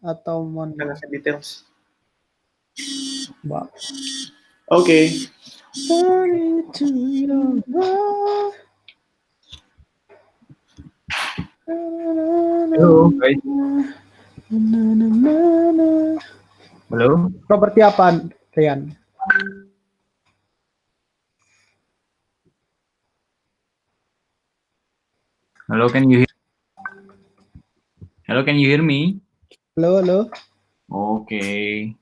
atau mau Kasih details. Mbak. Okay. Sorry to your love. Halo, guys. Halo. Properti apa, Rian? Hello, can you hear? Hello, can you hear me? Halo, halo. Okay.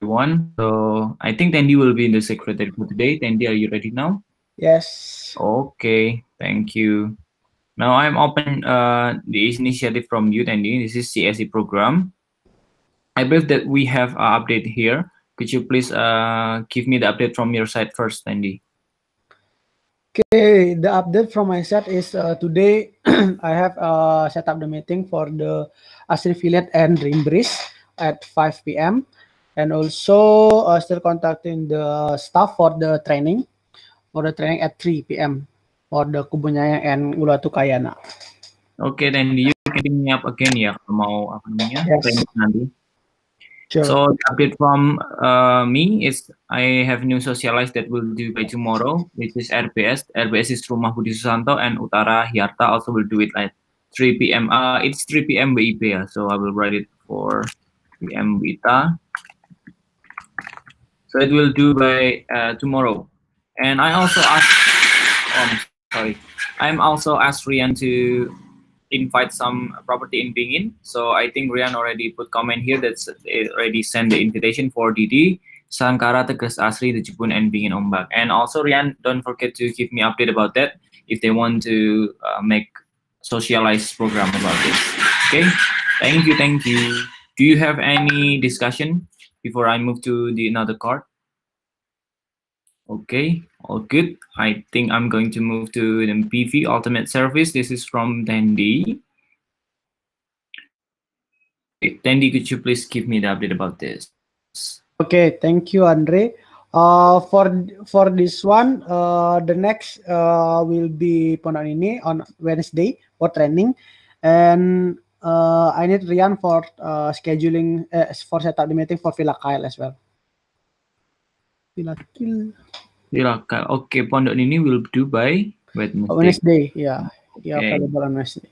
Everyone. So I think Tandy will be in the secretary for today. Tandy, are you ready now? Yes. Okay, thank you. Now I'm open the initiative from you, Tandy. This is CSE program. I believe that we have an update here. Could you please give me the update from your side first, Tandy? Okay, the update from my side is today I have set up the meeting for the Asri Affiliate and Dream Breeze at 5 p.m. and also still contacting the staff for the training at 3 p.m. for the Kubunyaya and Ulatu Kayana. Okay, Tandy, you can pick me up again ya kalau mau apa namanya Yes. training nanti. Sure. So the update from me is I have new socialize that will do by tomorrow, which is RBS. RBS is Rumah Budi Susanto, and Utara Hyarta also will do it at 3 p.m. It's 3 p.m. WIB, so I will write it for PM Wita. So it will do by tomorrow. And I also I'm also asked Rian to invite some property in Bingin. So I think Rian already put comment here that's already sent the invitation for Didi, Sangkara, Tegas Asri, the Jepun, and Bingin Ombak. And also Rian, don't forget to give me update about that if they want to make socialized program about this. Okay, thank you, thank you. Do you have any discussion before I move to the another card? Okay, all good. I think I'm going to move to the PV Ultimate Service. This is from Dandy. Dandy, could you please give me the update about this? Okay, thank you, Andre. For this one, the next will be Pondok ini on Wednesday for training, and I need Rian for scheduling for set up the meeting for Villa Kyle as well. Villa Kyle. Okay, Pondok ini will do by Wednesday. Wednesday, yeah, available on Wednesday.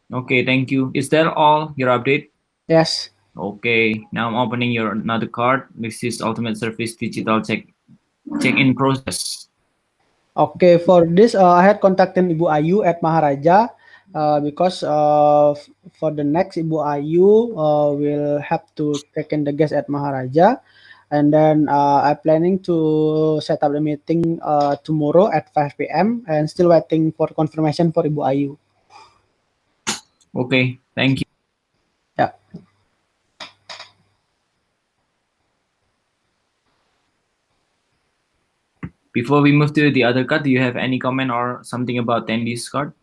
Okay, thank you. Is that all your update? Yes. Okay, now I'm opening your another card. This is Ultimate Service Digital check-in process. Okay, for this I had contacted Ibu Ayu at Maharaja because for the next Ibu Ayu will have to take in the guest at Maharaja, and then I'm planning to set up the meeting tomorrow at 5 p.m. and still waiting for confirmation for Ibu Ayu. Okay, thank you. Yeah. Before we move to the other card, do you have any comment or something about Tandy's card?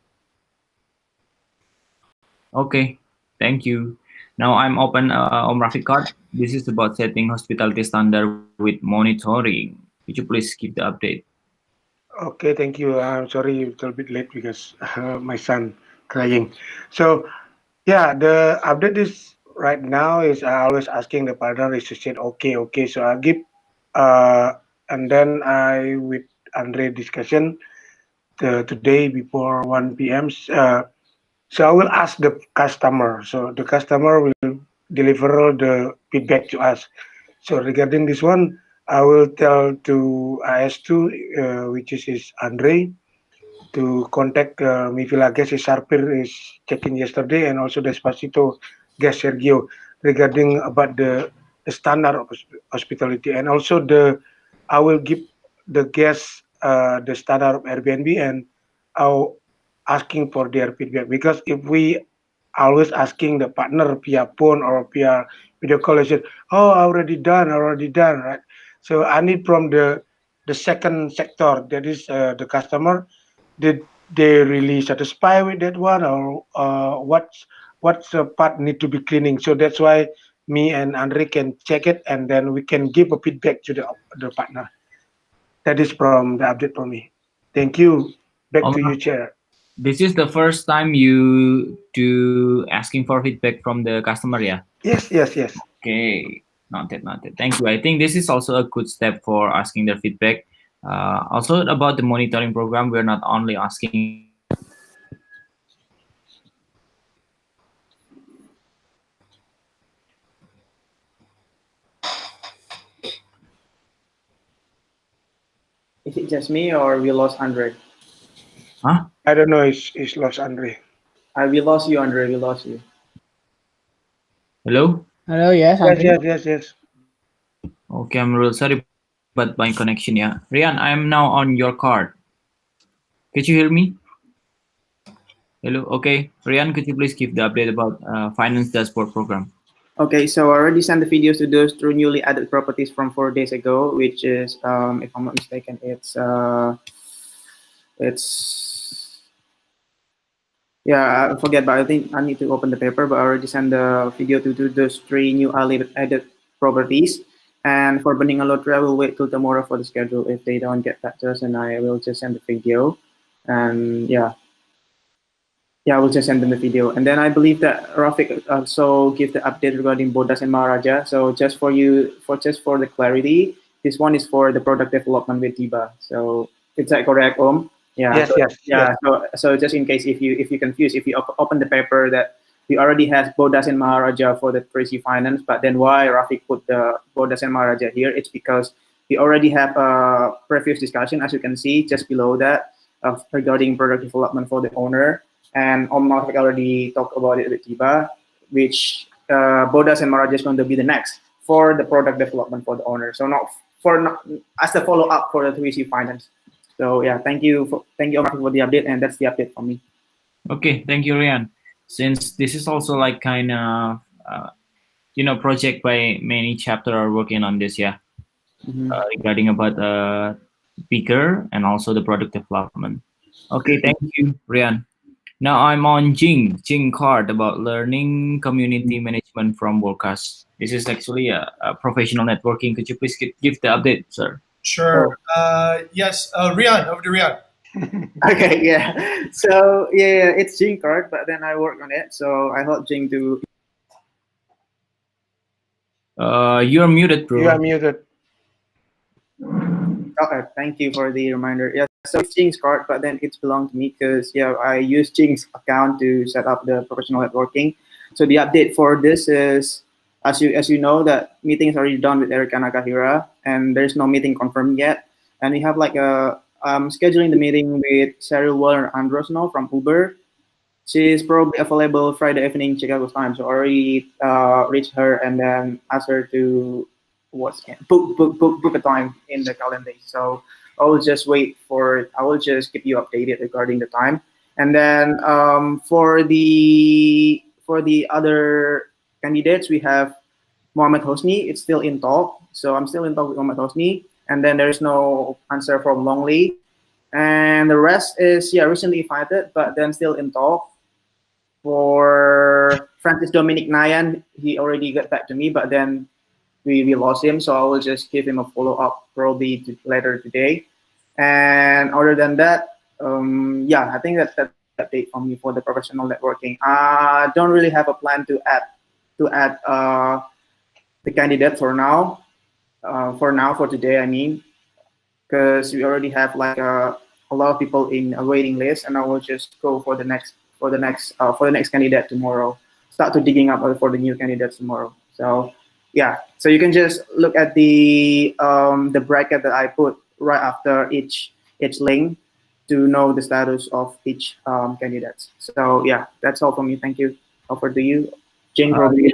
Okay, thank you. Now I'm open Om Rafiq card. This is about setting hospitality standard with monitoring. Could you please give the update? Okay, thank you. I'm sorry a little bit late because my son crying. So yeah, the update is right now is I always asking the partner is to say okay. So I give and then I with Andre discussion today before 1 p.m. So I will ask the customer. So the customer will deliver the feedback to us. So regarding this one, I will tell to IS2, which is Andre, to contact Mivila guest Sarpir is checking yesterday, and also Despacito guest Sergio regarding about the standard of hospitality, and also I will give the guests the standard of Airbnb, and I'll asking for their feedback, because if we always asking the partner via phone or via video call, they said, "Oh, already done, right?" So I need from the second sector, that is the customer, did they really satisfied with that one, or what's the part need to be cleaning? So that's why me and Andre can check it, and then we can give a feedback to the partner. That is from the update for me. Thank you. Back to Omar, you, Chair. this is the first time you do asking for feedback from the customer, yeah? Yes, yes, yes. Okay, noted, noted. Thank you. I think this is also a good step for asking their feedback. Also about the monitoring program, we're not only asking Is it just me or we lost Andre? huh? I don't know. It's lost Andre. We lost you, Andre. We lost you. Hello? Hello, yes, Yes, Andre. yes, yes, yes. Okay, I'm real sorry, but my connection, yeah. Rian, I am now on your card. Could you hear me? Hello? Okay. Rian, could you please give the update about finance dashboard program? Okay, so I already sent the videos to those two newly added properties from 4 days ago, which is, if I'm not mistaken, it's yeah, I forget, but I think I need to open the paper. But I already sent the video to those three new added properties. And for burning a lottery, I will wait till tomorrow for the schedule. If they don't get back to us, and I will just send the video. And yeah, I will just send them the video. And then I believe that Rafik also give the update regarding Bodas and Maharaja. So just for you, for the clarity, this one is for the product development with Tiba. So is that correct, Om? Yeah. Yes, So, yes, yeah. yes. So just in case if you confuse, if you open the paper that we already have Bodas and Maharaja for the Tracy Finance, but then why Rafik put the Bodas and Maharaja here? It's because we already have a previous discussion, as you can see just below that, regarding product development for the owner. And Om Mafik already talked about it with Tiba, which Bodas and Maharaja is going to be the next for the product development for the owner. So not as the follow up for the 3C finance. So yeah, thank you Om Mafik for the update, and that's the update from me. Okay, thank you, Rian. Since this is also like kind of, project by many chapter are working on this, yeah, Mhm. regarding about bigger and also the product development. Okay, thank you, Rian. Now I'm on Jing card about learning community management from Worldcast. This is actually a professional networking. Could you please give the update, sir? Sure. Yes, Rian, over to Rian. Okay, yeah. So yeah, it's Jing card, but then I work on it. So I help Jing to. You're muted, You are bro. muted. Okay, thank you for the reminder. Yeah, so it's Jing's card, but then it's belonged to me because yeah, I use Jing's account to set up the professional networking. So the update for this is, as you know, that meeting is already done with Erica Nakahira, and there's no meeting confirmed yet. And we have like a scheduling the meeting with Cheryl Waller Andros now from Uber. She's probably available Friday evening Chicago time. So I already reached her and then asked her to book a time in the calendar. So I will just wait for. I will just keep you updated regarding the time. And then for the other candidates, we have Mohammed Hosni. It's still in talk. So I'm still in talk with Mohammed Hosni. And then there's no answer from Longley. And the rest is recently invited, but then still in talk. For Francis Dominic Nayan, he already got back to me, but then we lost him, so I will just give him a follow up probably later today. And other than that, I think that's the update from me for the professional networking. I don't really have a plan to add the candidate for now. For today, I mean, because we already have like a lot of people in a waiting list, and I will just go for the next candidate tomorrow. Start to digging up for the new candidates tomorrow. So yeah, so you can just look at the bracket that I put right after each link to know the status of each candidates. So yeah, that's all from me. Thank you. Over to you, Jane. Probably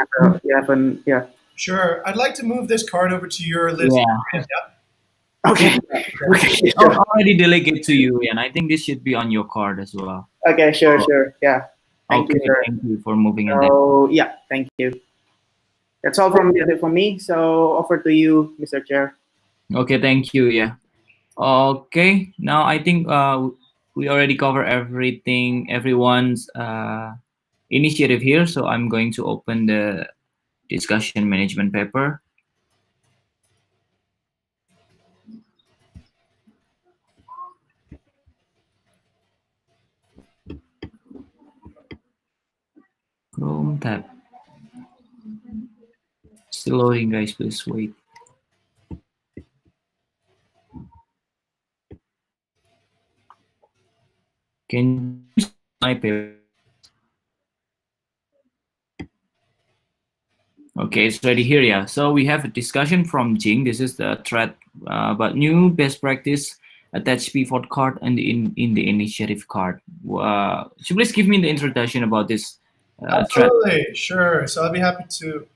yeah. Sure. I'd like to move this card over to your list. Yeah. Okay. Okay. I'll Sure. already delegate to you, and I think this should be on your card as well. Okay. Sure. Yeah. Thank you, Okay, sir. thank you for moving it. So yeah, thank you. That's all from me. So over to you, Mr. Chair. Okay, thank you. Yeah. Okay. Now I think we already cover everything, everyone's initiative here. So I'm going to open the discussion management paper. One tap. Still loading, guys. Please wait. Can you see my paper? Okay, it's ready here, yeah. So we have a discussion from Jing. This is the thread about new best practice attach pivot card and in the initiative card. So please give me the introduction about this thread. Absolutely, sure. So I'll be happy to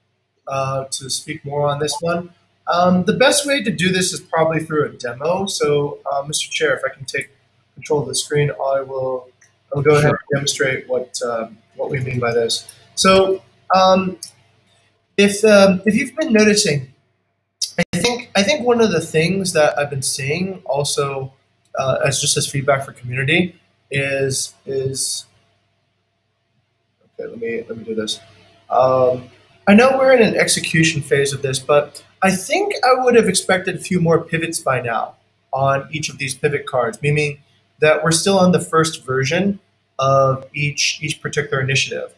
speak more on this one. The best way to do this is probably through a demo. So, Mr. Chair, if I can take control of the screen, I'll go ahead and demonstrate what we mean by this. So, if you've been noticing, I think one of the things that I've been seeing also as feedback for community is okay. Let me do this. I know we're in an execution phase of this, but I think I would have expected a few more pivots by now on each of these pivot cards, meaning that we're still on the first version of each particular initiative.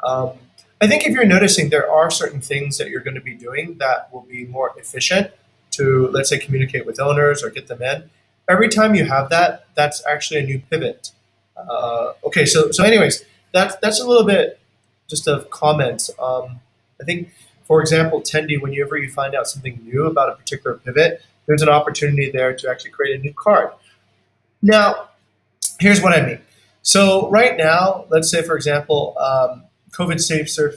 I think if you're noticing, there are certain things that you're going to be doing that will be more efficient to, let's say, communicate with owners or get them in. Every time you have that, that's actually a new pivot. Okay, so anyways, that's a little bit just of comments. I think, for example, Tendi, whenever you find out something new about a particular pivot, there's an opportunity there to actually create a new card. Now, here's what I mean. So right now, let's say, for example, COVID Safe Surf,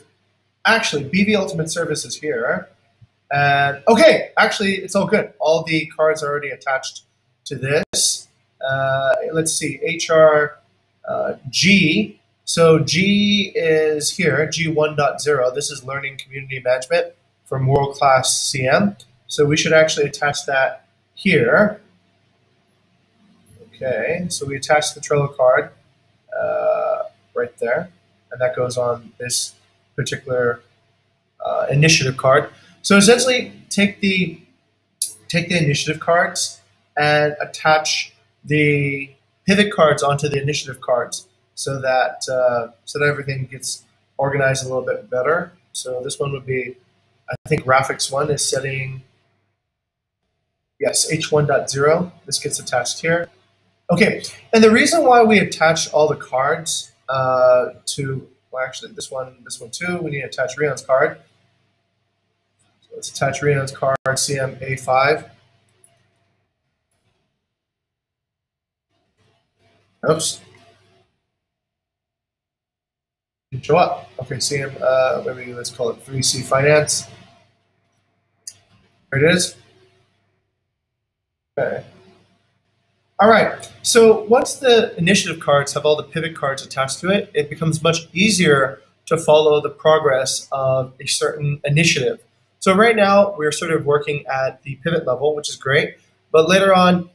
actually, BV Ultimate Service is here. And okay, actually, it's all good. All the cards are already attached to this. Let's see, HR G. So G is here, G 1.0. This is Learning Community Management from World Class CM. So we should actually attach that here. Okay, so we attach the Trello card right there, and that goes on this particular initiative card. So essentially, take the initiative cards and attach the pivot cards onto the initiative cards, so that everything gets organized a little bit better. So this one would be, I think, graphics one is setting, yes, H1.0. This gets attached here. Okay, and the reason why we attach all the cards to, well, actually, this one too, we need to attach Rion's card. So let's attach Rion's card, CMA5. Oops. Didn't show up. Okay, CM, maybe let's call it 3C Finance. There it is. Okay. All right, so once the initiative cards have all the pivot cards attached to it, it becomes much easier to follow the progress of a certain initiative. So right now, we're sort of working at the pivot level, which is great. But later on,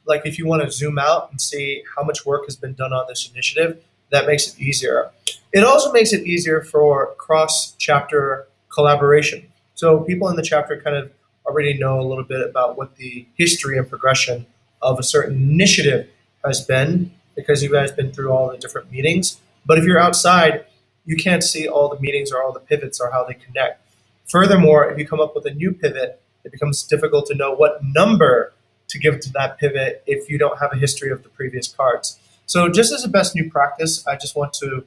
like if you want to zoom out and see how much work has been done on this initiative, that makes it easier. It also makes it easier for cross-chapter collaboration. So people in the chapter kind of already know a little bit about what the history and progression of a certain initiative has been, because you guys been through all the different meetings. But if you're outside, you can't see all the meetings or all the pivots or how they connect. Furthermore, if you come up with a new pivot, it becomes difficult to know what number to give to that pivot if you don't have a history of the previous cards. So just as a best new practice, I just want to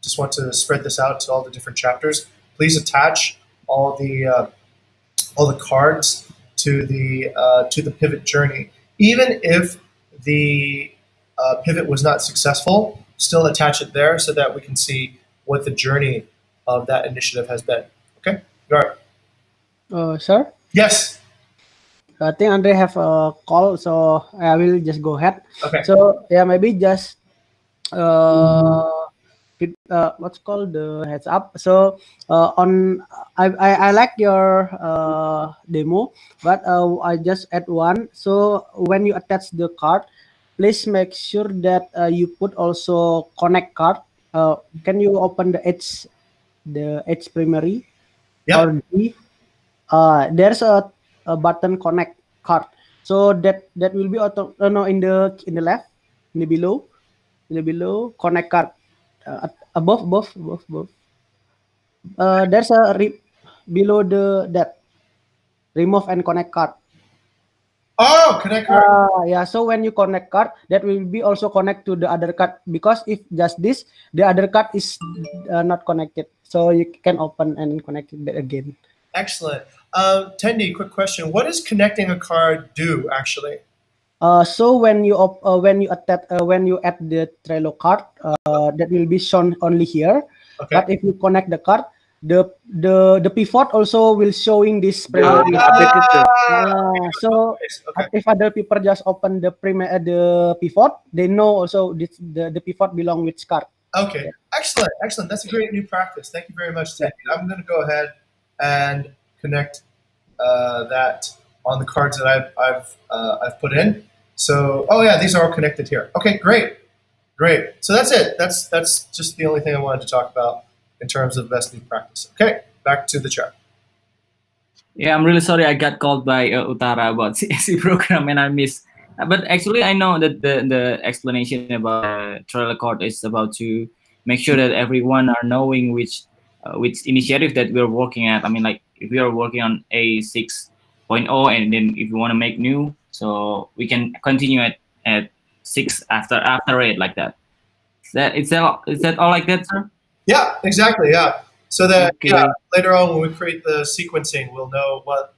spread this out to all the different chapters. Please attach all the cards to the pivot journey. Even if the pivot was not successful, still attach it there so that we can see what the journey of that initiative has been. Okay, all right. Sir? Yes. I think Andre have a call, so I will just go ahead. Okay. So yeah, maybe just what's called the heads up. So I like your demo, but I just add one. So when you attach the card, please make sure that you put also connect card. Can you open the Edge primary? Yep. Or D? There's a button connect card. So that will be auto. No, in the left, in the below connect card. above. There's below that remove and connect card. Oh, connect card. Yeah, so when you connect card, that will be also connect to the other card, because if just this, the other card is not connected, so you can open and connect it back again. Excellent. Tendi, quick question. What does connecting a card do actually? So when you when you add the Trello card, that will be shown only here. Okay. But if you connect the card, the pivot also will showing this The updated so Okay. if other people just open the the pivot, they know also this, the pivot belong which card. Okay. Excellent. Excellent. That's a great new practice. Thank you very much, Tendi. I'm going to go ahead and connect that on the cards that I've put in. So, oh yeah, these are all connected here. Okay, great. Great. So that's it. That's just the only thing I wanted to talk about in terms of best new practice. Okay, back to the chat. Yeah, I'm really sorry I got called by Utara about CSC program and I missed. But actually, I know that the explanation about Trello card is about to make sure that everyone are knowing which initiative that we're working at. I mean, like if we are working on a 6.0 and then if you want to make new, so we can continue at 6 after it like that. Is that all like that, sir? Yeah, exactly. Yeah. So that Okay. yeah, later on when we create the sequencing, we'll know what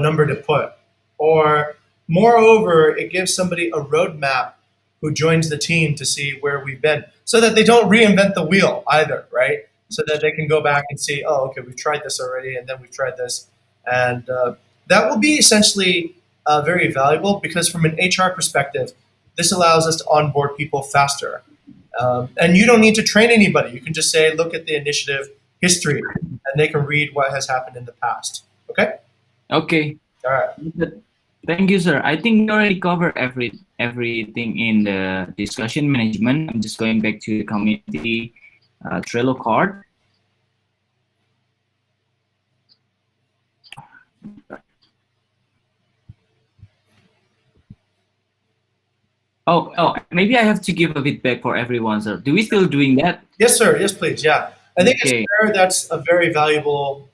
number to put. Or moreover, it gives somebody a roadmap who joins the team to see where we've been, so that they don't reinvent the wheel either, right? So that they can go back and see, oh, okay, we've tried this already, and then we've tried this, and that will be essentially very valuable because from an HR perspective, this allows us to onboard people faster. And you don't need to train anybody. You can just say, look at the initiative history, and they can read what has happened in the past. Okay? Okay. All right. Thank you, sir. I think we already covered everything in the discussion management. I'm just going back to the community Trello card. Oh, maybe I have to give a feedback for everyone, sir. Do we still doing that? Yes, sir. Yes, please. Yeah. I think Okay. it's fair. That's a very valuable,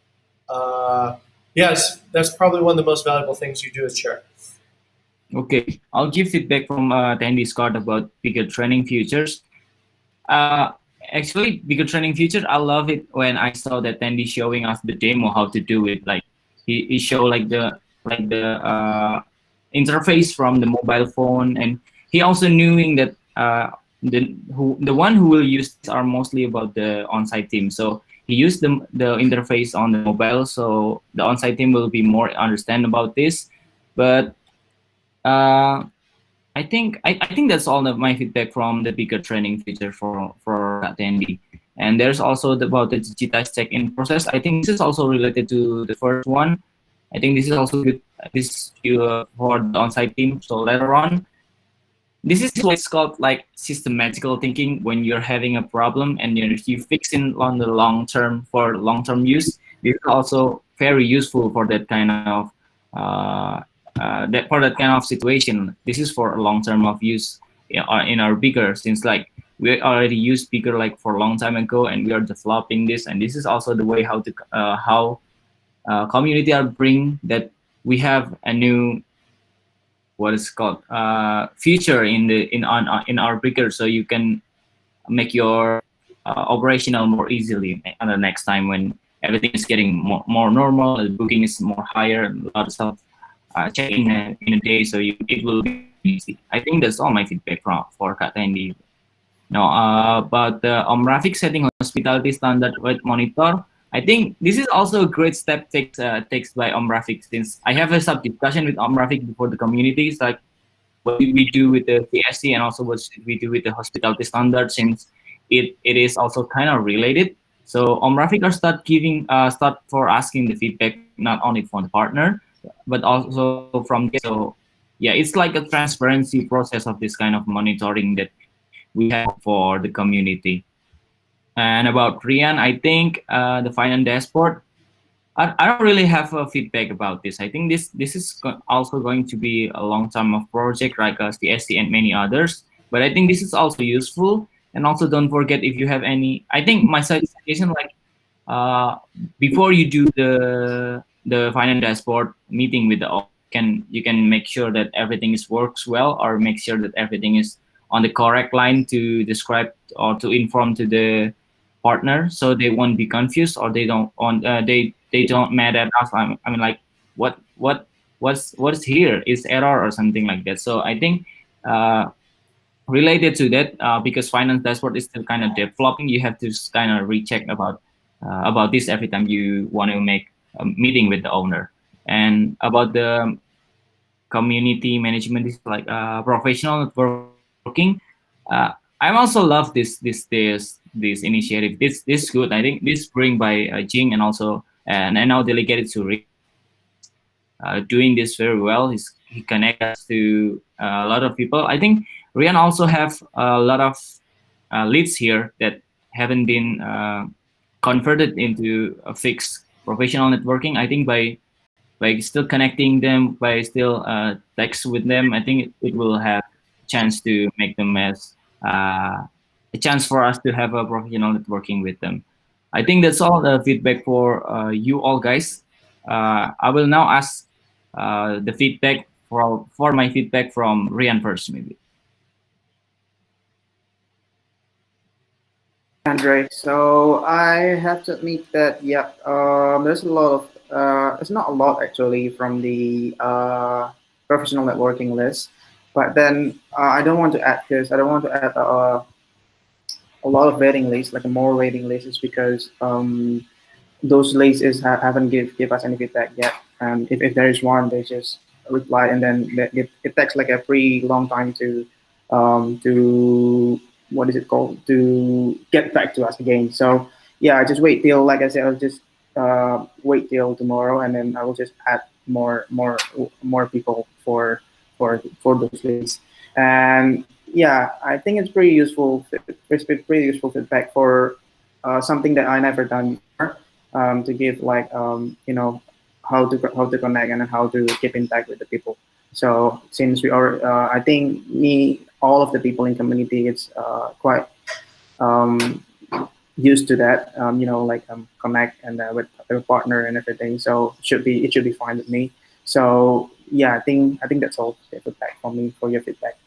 yes, that's probably one of the most valuable things you do as chair. Okay, I'll give feedback from Tandy Scott about bigger training futures. Actually, bigger training futures, I love it when I saw that Tandy showing us the demo how to do it. Like he showed like the interface from the mobile phone, and he also knowing that the one who will use this are mostly about the on-site team. So he used the interface on the mobile, so the on-site team will be more understand about this. But I think that's all of my feedback from the bigger training feature for attendee. And there's also about the digitized check-in process. I think this is also related to the first one. I think this is also good. This for the on-site team. So later on, this is what's called like systematical thinking. When you're having a problem and you fix it on the long term for long-term use, this is also very useful for that kind of situation. This is for a long term of use in our bigger, since like we already used bigger like for a long time ago, and we are developing this. And this is also the way how to community are bring that we have a new what is called feature in our bigger, so you can make your operational more easily on the next time when everything is getting more normal, the booking is more higher, and a lot of stuff check in a day, so it will be easy. I think that's all my feedback for Kak Tandy. Now, about the Rafiq setting hospitality standard with monitor, I think this is also a great step takes by Rafiq, since I have a sub discussion with Rafiq before the community. It's like what did we do with the CSC and also what should we do with the hospitality standard, since it is also kind of related. So Rafiq are start for asking the feedback not only from the partner but also from the, so yeah, it's like a transparency process of this kind of monitoring that we have for the community. And about Rian, I think the finance dashboard, I don't really have a feedback about this. I think this is also going to be a long time of project like CSC and many others. But I think this is also useful, And also don't forget if you have any. I think my suggestion like before you do the finance dashboard meeting with the owner, you can make sure that everything is works well, or make sure that everything is on the correct line to describe or to inform to the partner, so they won't be confused, or they don't on they don't mad at us. I mean like what's here is error or something like that. So I think related to that, because finance dashboard is still kind of developing, you have to kind of recheck about this every time you want to make a meeting with the owner. And about the community management is like professional networking. I also love this initiative. This good. I think this bring by Jing, and also and I now delegated to Rick. Doing this very well. He connects us to a lot of people. I think Rian also have a lot of leads here that haven't been converted into a fixed professional networking. I think by still connecting them, by still text with them, I think it will have a chance to make them as a chance for us to have a professional networking with them. I think that's all the feedback for you all guys. I will now ask the feedback for my feedback from Rian first, maybe. Andre, so I have to admit that yeah, there's a lot of it's not a lot actually from the professional networking list, but then I don't want to add this. I don't want to add a lot of waiting lists, like more waiting lists, because those lists haven't give us any feedback yet. And if there is one, they just reply, and then it takes like a pretty long time to what is it called, to get back to us again. So yeah, I just wait till, like I said, I'll just wait till tomorrow, and then I will just add more people for those lists. And yeah, I think it's pretty useful. It's pretty useful feedback for something that I never done before, to give like how to connect and how to keep in touch with the people. So since we are, I think all of the people in community, it's quite used to that, like connect and with a partner and everything. So it should be fine with me. So yeah, I think that's all the feedback from me for your feedback.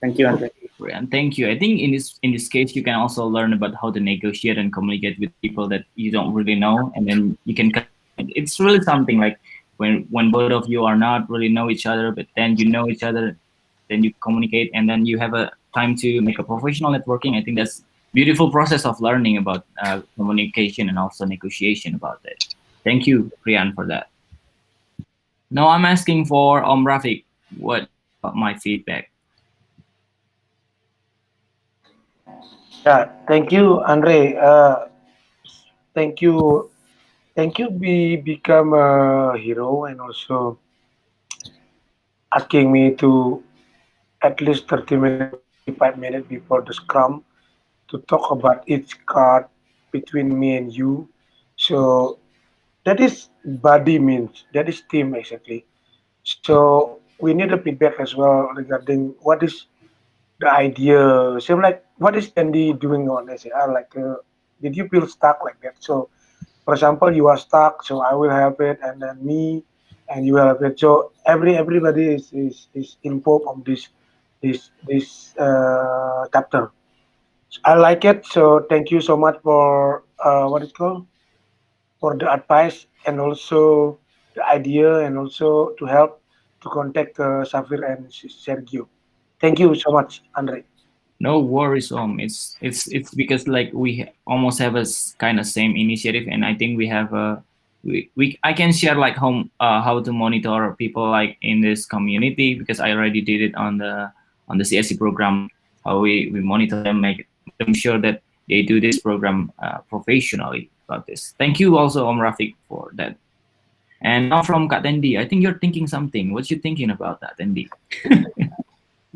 Thank you, Andre. And thank you. I think in this case, you can also learn about how to negotiate and communicate with people that you don't really know, and then you can. It's really something like when both of you are not really know each other, but then you know each other, then you communicate, and then you have a time to make a professional networking. I think that's beautiful process of learning about communication and also negotiation about that. Thank you, Rian, for that. Now I'm asking for Rafiq. What about my feedback? Yeah, thank you, Andre. Thank you, become a hero, and also asking me to at least 30 minutes or 45 minutes before the scrum to talk about each card between me and you. So that is body means that is team exactly. So we need a feedback as well regarding what is the idea. Same like what is Andy doing on SAR? Like, did you feel stuck like that? So, for example, you are stuck, so I will help it, and then me, and you will help it. So everybody is involved on this chapter. I like it. So thank you so much for what it's called, for the advice, and also the idea, and also to help to contact Safir and Sergio. Thank you so much, Andre. No worries, it's because like we almost have a kind of same initiative, and I think we have a we I can share like how to monitor people like in this community, because I already did it on the CSC program. How we monitor them, make them sure that they do this program professionally about this. Thank you also Rafiq for that. And now from Kak Tendi, I think you're thinking something. What you thinking about that, Tendi?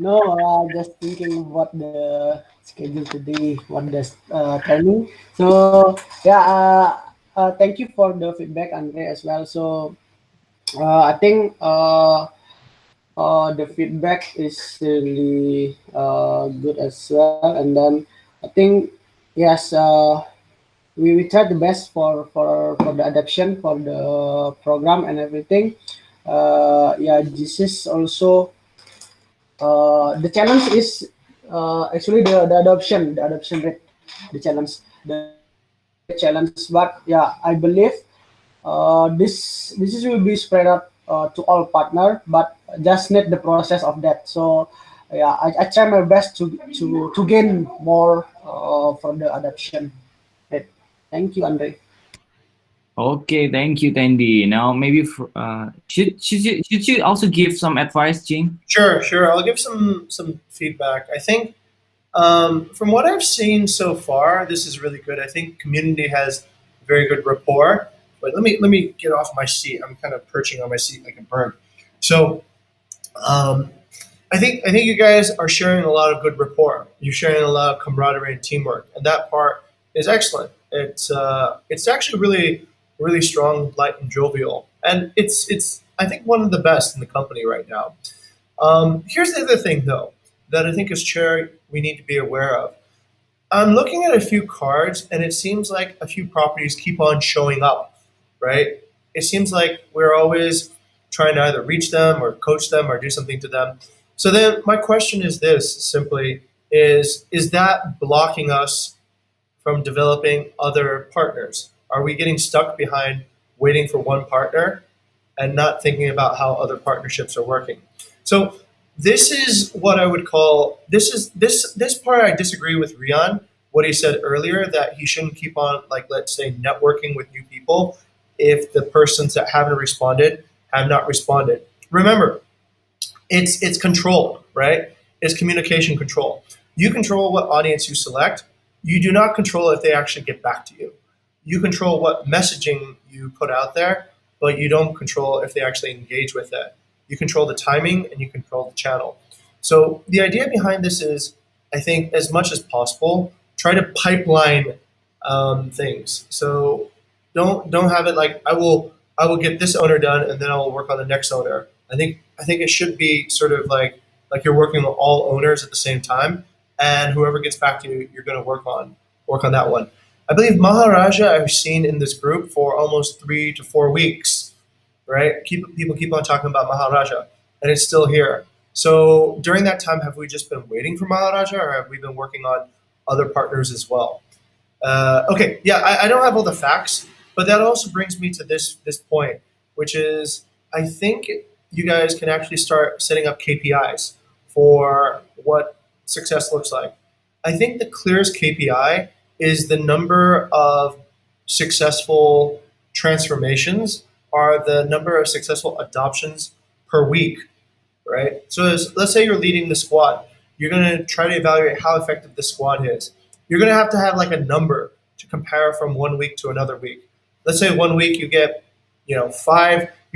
No, just thinking what the schedule today, what the timing. So yeah, thank you for the feedback, Andre, as well. So I think the feedback is really good as well. And then I think yes, we tried the best for the adoption for the program and everything. Yeah, this is also the challenge is actually the adoption rate, the challenge, the biggest challenge. But yeah, I believe this is will be spread out to all partner, but just need the process of that. So yeah, I try my best to gain more from the adoption. Right. Thank you, Andre. Okay, thank you, Tandy. Now, maybe should you also give some advice, Jing? Sure, sure. I'll give some feedback. I think from what I've seen so far, this is really good. I think community has very good rapport. But let me get off my seat. I'm kind of perching on my seat like a bird. So um, I think you guys are sharing a lot of good rapport. You're sharing a lot of camaraderie and teamwork, and that part is excellent. It's actually really strong, light, and jovial, and it's I think one of the best in the company right now. Here's the other thing, though, that I think as chair we need to be aware of. I'm looking at a few cards, and it seems like a few properties keep on showing up, right? It seems like we're always trying to either reach them or coach them or do something to them. So then my question is this simply is that blocking us from developing other partners? Are we getting stuck behind waiting for one partner and not thinking about how other partnerships are working? So this is what I would call this part I disagree with Rian, what he said earlier, that he shouldn't keep on, like, let's say, networking with new people if the persons that haven't responded have not responded. Remember, it's controlled, right? It's communication control. You control what audience you select. You do not control if they actually get back to you. You control what messaging you put out there, but you don't control if they actually engage with it. You control the timing and you control the channel. So the idea behind this is, I think, as much as possible, try to pipeline things. So don't have it like I will get this owner done and then I will work on the next owner. I think it should be sort of like you're working with all owners at the same time, and whoever gets back to you, you're going to work on that one. I believe Maharaja I've seen in this group for almost 3 to 4 weeks, right? People keep on talking about Maharaja, and it's still here. So during that time, have we just been waiting for Maharaja, or have we been working on other partners as well? Okay, yeah, I don't have all the facts, but that also brings me to this point, which is I think you guys can actually start setting up KPIs for what success looks like. I think the clearest KPI is the number of successful transformations are the number of successful adoptions per week, right? So let's say you're leading the squad. You're going to try to evaluate how effective the squad is. You're going to have like a number to compare from one week to another week. Let's say one week you get, you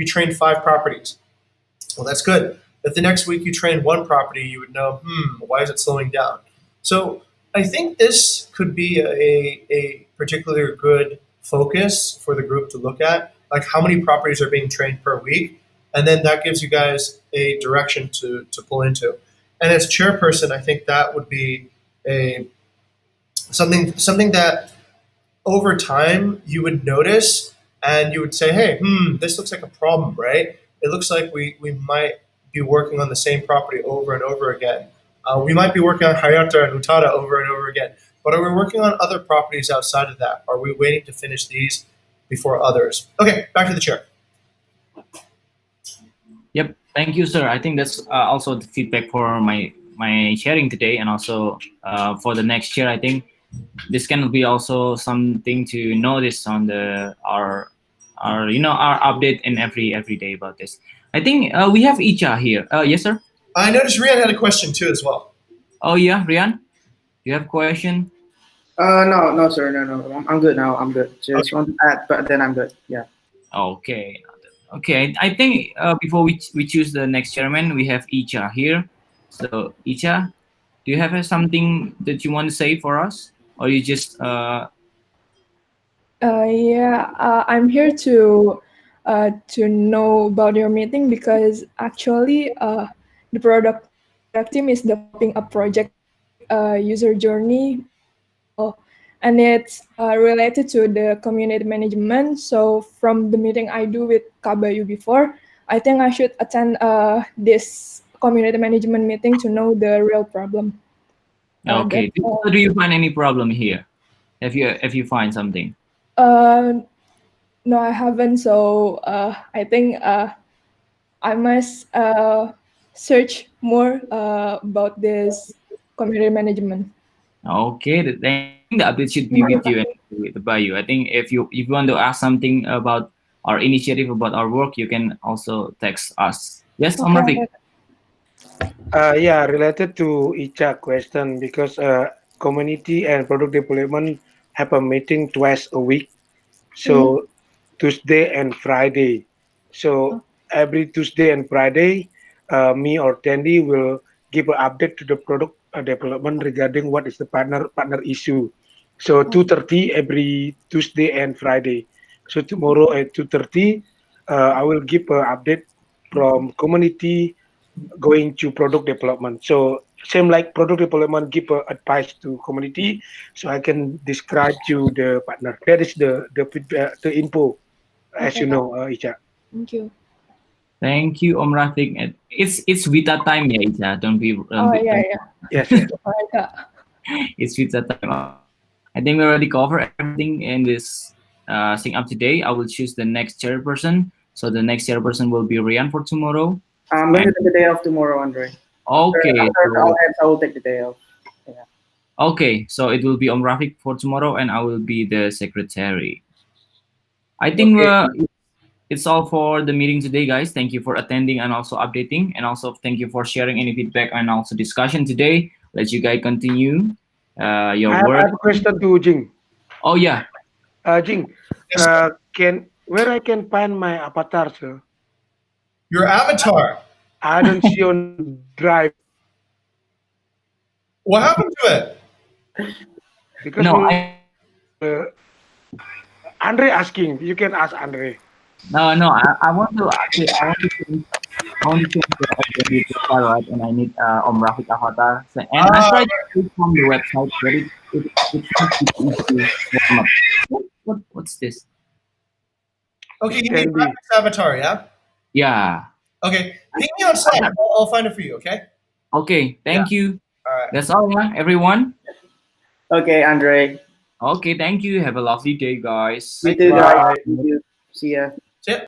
train 5 properties. Well, that's good. If the next week you train 1 property, you would know, why is it slowing down? So I think this could be a particularly good focus for the group to look at, like how many properties are being trained per week, and then that gives you guys a direction to pull into. And as chairperson, I think that would be a something that over time you would notice and you would say, hey, this looks like a problem, right? It looks like we might be working on the same property over and over again. We might be working on Hayata and Utada over and over again, but are we working on other properties outside of that? Are we waiting to finish these before others? Okay, back to the chair. Yep, thank you, sir. I think that's also the feedback for my sharing today, and also for the next year. I think this can be also something to notice on our our update in every day about this. I think we have Icha here. Yes, sir. I noticed Rian had a question too as well. Oh yeah, Rian, you have a question? No, sir, no. I'm good now. I'm good. Just Okay. want to add, but then I'm good. Yeah. Okay. Okay, I think before we choose the next chairman, we have Icha here. So Icha, do you have something that you want to say for us, or you just Yeah, I'm here to know about your meeting because actually the product team is developing a project user journey Oh, and it's related to the community management. So from the meeting I do with Kabayu before, I think I should attend this community management meeting to know the real problem. Okay. Do you find any problem here? Have you find something? Uh, no, I haven't. So I think I must search more about this community management. Okay, I think the update should be with you and with Bayu. I think if you want to ask something about our initiative, about our work, you can also text us. Yes, Om Rafiq. Okay. Yeah, related to Icha question because community and product development have a meeting twice a week. So Tuesday and Friday. So every Tuesday and Friday, me or Tandy will give an update to the product development regarding what is the partner issue. So 2:30 every Tuesday and Friday. So tomorrow at 2:30, I will give an update from community going to product development. So same like product development give advice to community, so I can describe to the partner. That is the feedback, the info, as Okay. you know, Icha. Thank you. Thank you, Om Rafiq. And it's Vita time, yeah, Icha. Oh yeah, Don't yeah. Yes, yes. Alright, Kak. it's Vita time. I think we already covered everything in this thing up today. I will choose the next chairperson. So the next chairperson will be Rian for tomorrow. I'm going to And take the day off tomorrow, Andre. okay, After so all ends, I will take the day off. Yeah. okay, so it will be Om Rafiq for tomorrow, and I will be the secretary. I think Okay. it's all for the meeting today, guys. Thank you for attending and also updating, and also thank you for sharing any feedback and also discussion today. Let you guys continue your I work. have a question to Jing. Oh yeah, Jing, Yes, sir. can where I can find my avatar, sir? Your avatar. I don't see on Drive What happened to it? because no, uh, Andre asking. You can ask Andre. no. I want to actually, I want to change the identity profile, right? And I need Om Rafiq avatar. So, and I Ah, tried to click from the website, but it's not easy to open up. What's this? okay, It's you need Tandy. Rafik's avatar, yeah? Yeah. Okay, ping me on Slack. I'll find it for you, okay? Okay. Thank you. All right. That's all, yeah, everyone. Okay, Andre. Okay, thank you. Have a lovely day, guys. You too, guys. Bye. You too. See ya. See ya.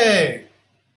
Yay!